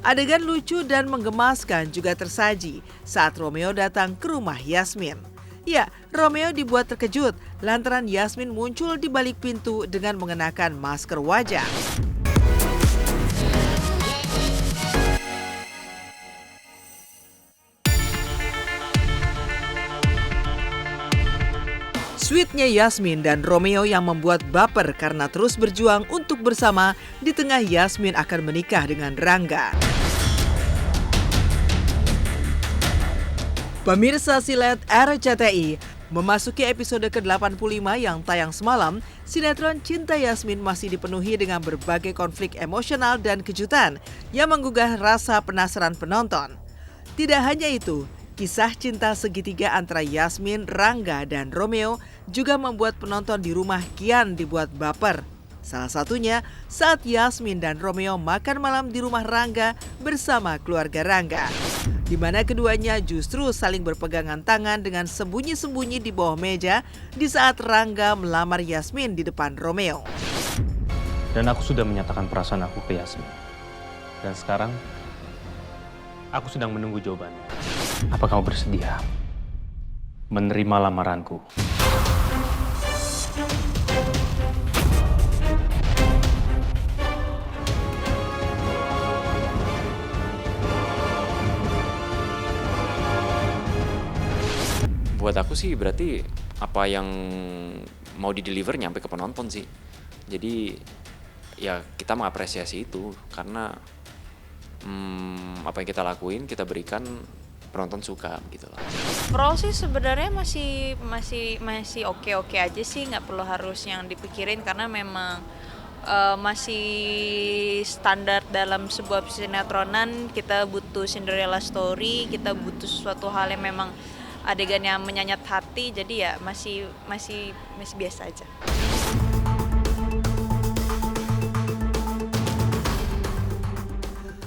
Adegan lucu dan menggemaskan juga tersaji saat Romeo datang ke rumah Yasmin. Ya, Romeo dibuat terkejut lantaran Yasmin muncul di balik pintu dengan mengenakan masker wajah. Sweetnya Yasmin dan Romeo yang membuat baper karena terus berjuang untuk bersama di tengah Yasmin akan menikah dengan Rangga. Pemirsa Silet RCTI, memasuki episode ke-85 yang tayang semalam, sinetron Cinta Yasmin masih dipenuhi dengan berbagai konflik emosional dan kejutan yang menggugah rasa penasaran penonton. Tidak hanya itu, kisah cinta segitiga antara Yasmin, Rangga, dan Romeo juga membuat penonton di rumah kian dibuat baper. Salah satunya saat Yasmin dan Romeo makan malam di rumah Rangga bersama keluarga Rangga, di mana keduanya justru saling berpegangan tangan dengan sembunyi-sembunyi di bawah meja di saat Rangga melamar Yasmin di depan Romeo. Dan aku sudah menyatakan perasaan aku ke Yasmin. Dan sekarang, aku sedang menunggu jawabannya. Apa kamu bersedia menerima lamaranku? Buat aku sih berarti apa yang mau di-deliver nyampe ke penonton sih. Jadi ya kita mengapresiasi itu karena apa yang kita lakuin, kita berikan, penonton suka gitu loh. Pro sih sebenarnya masih oke aja sih, nggak perlu harus yang dipikirin karena memang masih standar dalam sebuah sinetronan. Kita butuh Cinderella story, kita butuh sesuatu hal yang memang adegan yang menyayat hati, jadi ya masih biasa aja.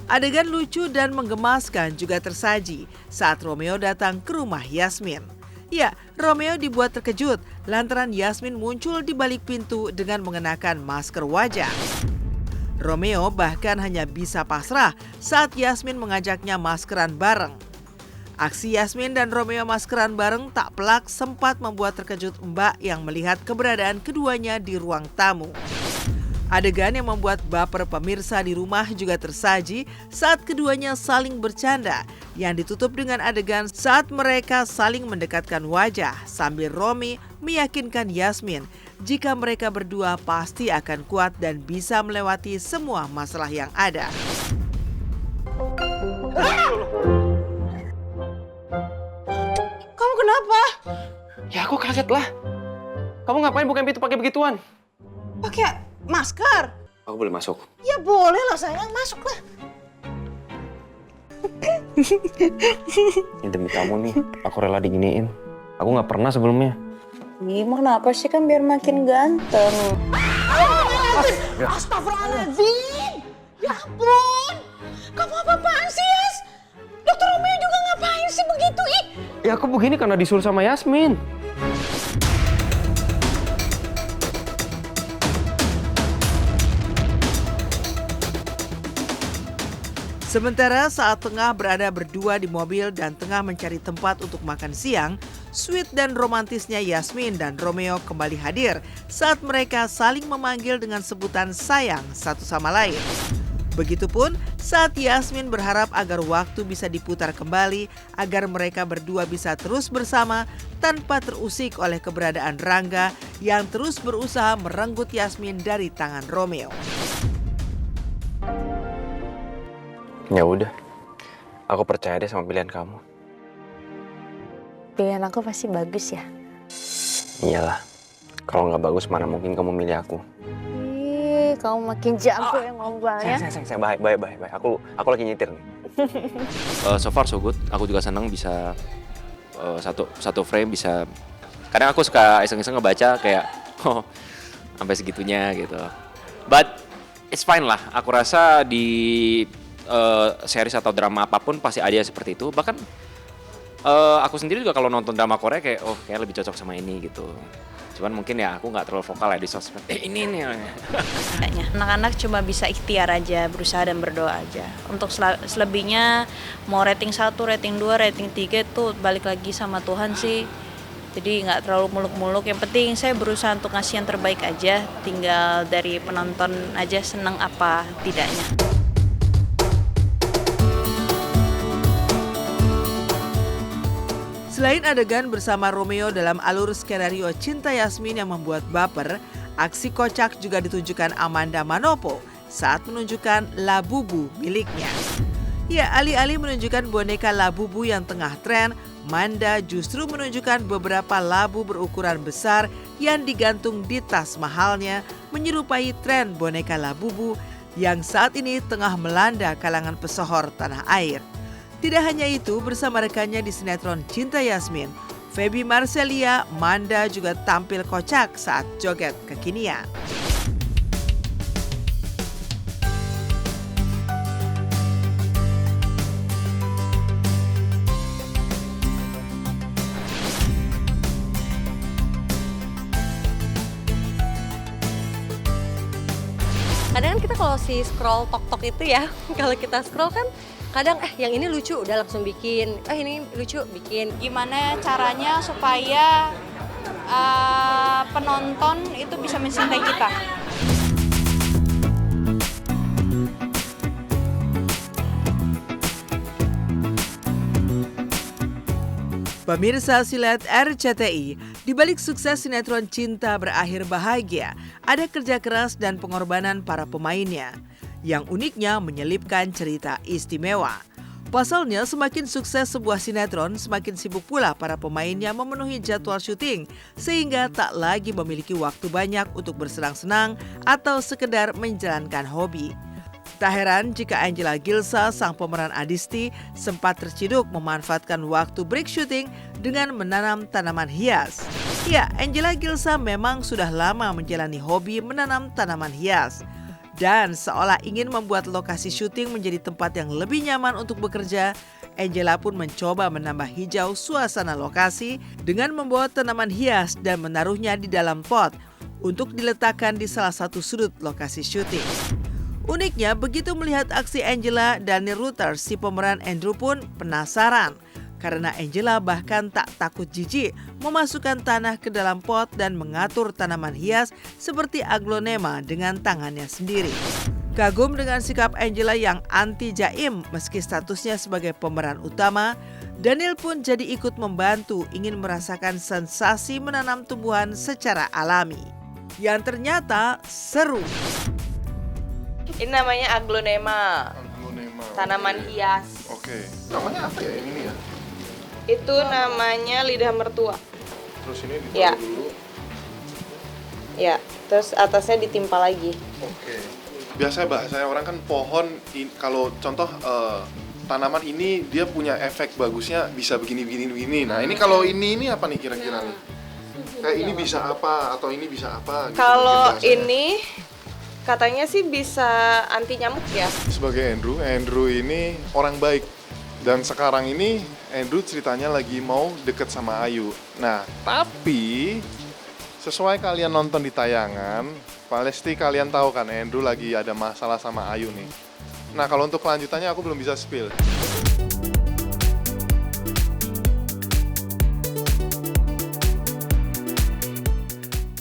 Adegan lucu dan menggemaskan juga tersaji saat Romeo datang ke rumah Yasmin. Ya, Romeo dibuat terkejut lantaran Yasmin muncul di balik pintu dengan mengenakan masker wajah. Romeo bahkan hanya bisa pasrah saat Yasmin mengajaknya maskeran bareng. Aksi Yasmin dan Romeo maskeran bareng tak pelak sempat membuat terkejut Mbak yang melihat keberadaan keduanya di ruang tamu. Adegan yang membuat baper pemirsa di rumah juga tersaji saat keduanya saling bercanda yang ditutup dengan adegan saat mereka saling mendekatkan wajah sambil Romi meyakinkan Yasmin jika mereka berdua pasti akan kuat dan bisa melewati semua masalah yang ada. Kamu kenapa? Ya aku kaget lah. Kamu ngapain bukain pintu pakai begituan? Pakai masker? Aku boleh masuk? Ya boleh lah sayang, masuk lah. Ini demi kamu nih, aku rela diginiin. Aku nggak pernah sebelumnya. Gimana kenapa sih, kan biar makin ganteng. Astagfirullahaladzim! Ya ampun! Kamu apa-apaan sih, Yas? Dokter Romeo juga ngapain sih begitu, ih? Ya aku begini karena disuruh sama Yasmin. Sementara saat tengah berada berdua di mobil dan tengah mencari tempat untuk makan siang, sweet dan romantisnya Yasmin dan Romeo kembali hadir saat mereka saling memanggil dengan sebutan sayang satu sama lain. Begitupun saat Yasmin berharap agar waktu bisa diputar kembali agar mereka berdua bisa terus bersama tanpa terusik oleh keberadaan Rangga yang terus berusaha merenggut Yasmin dari tangan Romeo. Ya udah, aku percaya deh sama pilihan kamu. Pilihan aku pasti bagus ya. Iyalah, kalau nggak bagus mana mungkin kamu milih aku. Ih, kamu makin jago yang ngobrolnya. Sayang, baik. Aku lagi nyetir nih. So far so good. Aku juga senang bisa satu frame bisa. Kadang aku suka iseng-iseng ngebaca kayak sampai segitunya gitu. But it's fine lah. Aku rasa di series atau drama apapun pasti ada seperti itu. Bahkan aku sendiri juga kalau nonton drama Korea kayak kayak lebih cocok sama ini gitu. Cuman mungkin ya aku nggak terlalu vokal ya di sosmed. Ini nih. Kayaknya anak-anak cuma bisa ikhtiar aja, berusaha dan berdoa aja. Untuk selebihnya mau rating 1, rating 2, rating 3 itu balik lagi sama Tuhan sih. Jadi nggak terlalu muluk-muluk, yang penting saya berusaha untuk ngasih yang terbaik aja. Tinggal dari penonton aja seneng apa tidaknya. Selain adegan bersama Romeo dalam alur skenario Cinta Yasmin yang membuat baper, aksi kocak juga ditunjukkan Amanda Manopo saat menunjukkan Labubu miliknya. Ya, alih-alih menunjukkan boneka Labubu yang tengah tren, Manda justru menunjukkan beberapa labu berukuran besar yang digantung di tas mahalnya, menyerupai tren boneka Labubu yang saat ini tengah melanda kalangan pesohor tanah air. Tidak hanya itu, bersama rekannya di sinetron Cinta Yasmin, Feby Marcelia, Manda juga tampil kocak saat joget kekinian. Kadang kan kita kalau scroll tok itu ya, kalau kita scroll kan kadang yang ini lucu udah langsung bikin, ini lucu bikin. Gimana caranya supaya penonton itu bisa mencintai kita? Pemirsa silet RCTI, di balik sukses sinetron Cinta Berakhir Bahagia, ada kerja keras dan pengorbanan para pemainnya, yang uniknya menyelipkan cerita istimewa. Pasalnya, semakin sukses sebuah sinetron, semakin sibuk pula para pemainnya memenuhi jadwal syuting, sehingga tak lagi memiliki waktu banyak untuk bersenang-senang atau sekedar menjalankan hobi. Tak heran jika Angela Gilsa, sang pemeran Adisti, sempat terciduk memanfaatkan waktu break syuting dengan menanam tanaman hias. Ya, Angela Gilsa memang sudah lama menjalani hobi menanam tanaman hias. Dan seolah ingin membuat lokasi syuting menjadi tempat yang lebih nyaman untuk bekerja, Angela pun mencoba menambah hijau suasana lokasi dengan membawa tanaman hias dan menaruhnya di dalam pot untuk diletakkan di salah satu sudut lokasi syuting. Uniknya, begitu melihat aksi Angela, Daniel Ruther, si pemeran Andrew pun penasaran. Karena Angela bahkan tak takut jijik memasukkan tanah ke dalam pot dan mengatur tanaman hias seperti aglonema dengan tangannya sendiri. Kagum dengan sikap Angela yang anti jaim meski statusnya sebagai pemeran utama, Daniel pun jadi ikut membantu ingin merasakan sensasi menanam tumbuhan secara alami. Yang ternyata seru. Ini namanya aglonema, tanaman hias. Oke. Namanya apa ya ini ya? Itu namanya lidah mertua. Terus ini ditaruh Ya. dulu. Ya, terus atasnya ditimpa lagi. Oke. Biasanya bahasanya orang kan pohon, kalau contoh tanaman ini dia punya efek bagusnya bisa begini. Nah ini kalau ini apa nih kira-kira nih? Kayak ini bisa apa atau ini bisa apa? Gitu Kalau mungkin bahasanya. ini katanya sih bisa anti nyamuk ya. Sebagai Andrew ini orang baik. Dan sekarang ini Andrew ceritanya lagi mau deket sama Ayu. Nah, tapi sesuai kalian nonton di tayangan, pasti kalian tahu kan Andrew lagi ada masalah sama Ayu nih. Nah, kalau untuk kelanjutannya aku belum bisa spill.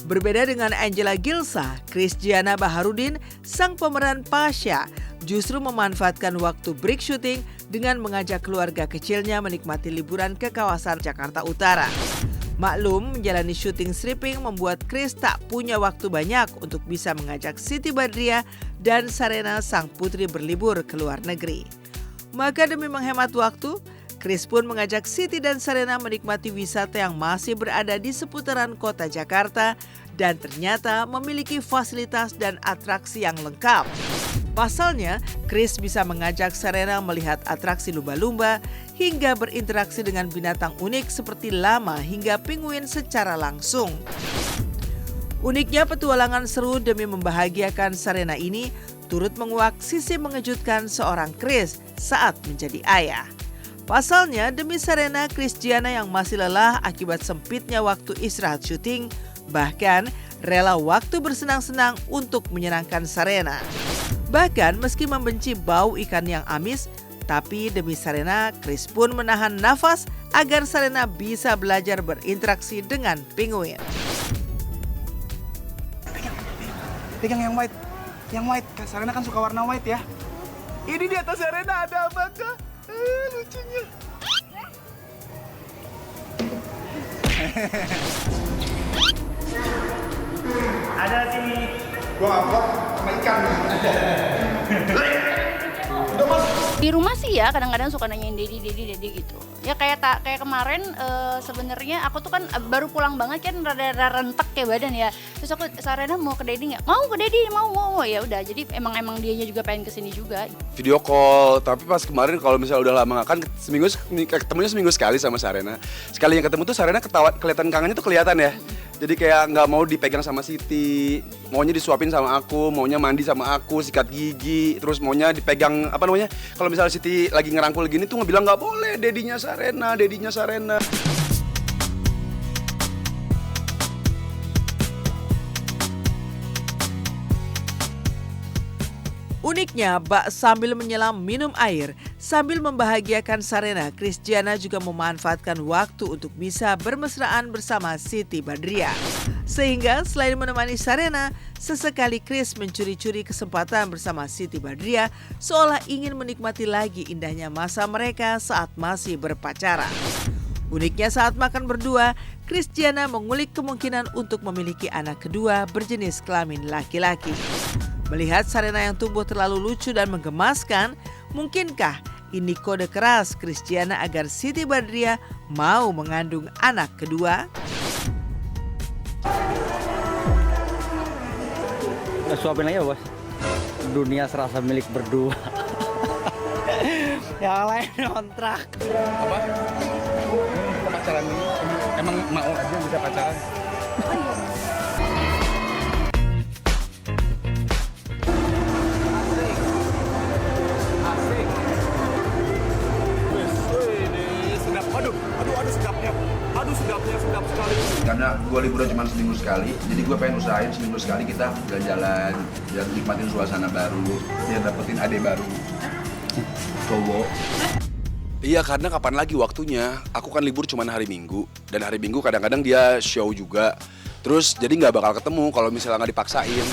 Berbeda dengan Angela Gilsa, Christiana Baharudin, sang pemeran Pasha, justru memanfaatkan waktu break syuting dengan mengajak keluarga kecilnya menikmati liburan ke kawasan Jakarta Utara. Maklum, menjalani syuting stripping membuat Chris tak punya waktu banyak untuk bisa mengajak Siti Badriah dan Sarena sang putri berlibur ke luar negeri. Maka demi menghemat waktu, Chris pun mengajak Siti dan Sarena menikmati wisata yang masih berada di seputaran kota Jakarta dan ternyata memiliki fasilitas dan atraksi yang lengkap. Pasalnya, Chris bisa mengajak Serena melihat atraksi lumba-lumba hingga berinteraksi dengan binatang unik seperti lama hingga penguin secara langsung. Uniknya petualangan seru demi membahagiakan Serena ini turut menguak sisi mengejutkan seorang Chris saat menjadi ayah. Pasalnya, demi Serena, Christiana yang masih lelah akibat sempitnya waktu istirahat syuting, Bahkan rela waktu bersenang-senang untuk menyenangkan Serena. Bahkan meski membenci bau ikan yang amis, tapi demi Serena, Chris pun menahan nafas agar Serena bisa belajar berinteraksi dengan penguin. Pegang yang white. Yang white. Kak Serena kan suka warna white ya. Ini di atas Serena ada apa, Kak? Lucunya. Ada sini. Gua apa? Sama ikan. Udah mas. Di rumah sih ya kadang-kadang suka nanyain Dedi gitu. Ya kayak kemarin sebenarnya aku tuh kan baru pulang banget kan rada rentek kayak badan ya. Terus aku Serena mau ke Dedi nggak? Mau ke Dedi, mau. Ya udah jadi emang dianya juga pengen kesini juga. Video call, tapi pas kemarin kalau misalnya udah lama kan ketemunya seminggu sekali sama Serena. Sekali yang ketemu tuh Serena kelihatan kangennya tuh kelihatan ya. Jadi kayak nggak mau dipegang sama Siti, maunya disuapin sama aku, maunya mandi sama aku, sikat gigi, terus maunya dipegang kalau misalnya Siti lagi ngerangkul gini tuh ngebilang nggak boleh, dedinya Serena. Uniknya, bak sambil menyelam minum air, sambil membahagiakan Serena, Kris Giana juga memanfaatkan waktu untuk bisa bermesraan bersama Siti Badriah. Sehingga selain menemani Serena, sesekali Kris mencuri-curi kesempatan bersama Siti Badriah seolah ingin menikmati lagi indahnya masa mereka saat masih berpacaran. Uniknya saat makan berdua, Kris Giana mengulik kemungkinan untuk memiliki anak kedua berjenis kelamin laki-laki. Melihat Serena yang tumbuh terlalu lucu dan menggemaskan, mungkinkah ini kode keras Kris Giana agar Siti Badriah mau mengandung anak kedua? Suapin aja bos, dunia serasa milik berdua. Yang lain kontrak. Apa? Kita pacaran dulu. Emang mau aja bisa pacaran? Sedap sekali. Karena gue liburan cuma seminggu sekali, jadi gue pengen usahain seminggu sekali kita jalan-jalan, biar nikmatin suasana baru, biar dapetin adik baru, cowok. Iya, karena kapan lagi waktunya? Aku kan libur cuma hari Minggu, dan hari Minggu kadang-kadang dia show juga. Terus jadi nggak bakal ketemu kalau misalnya nggak dipaksain.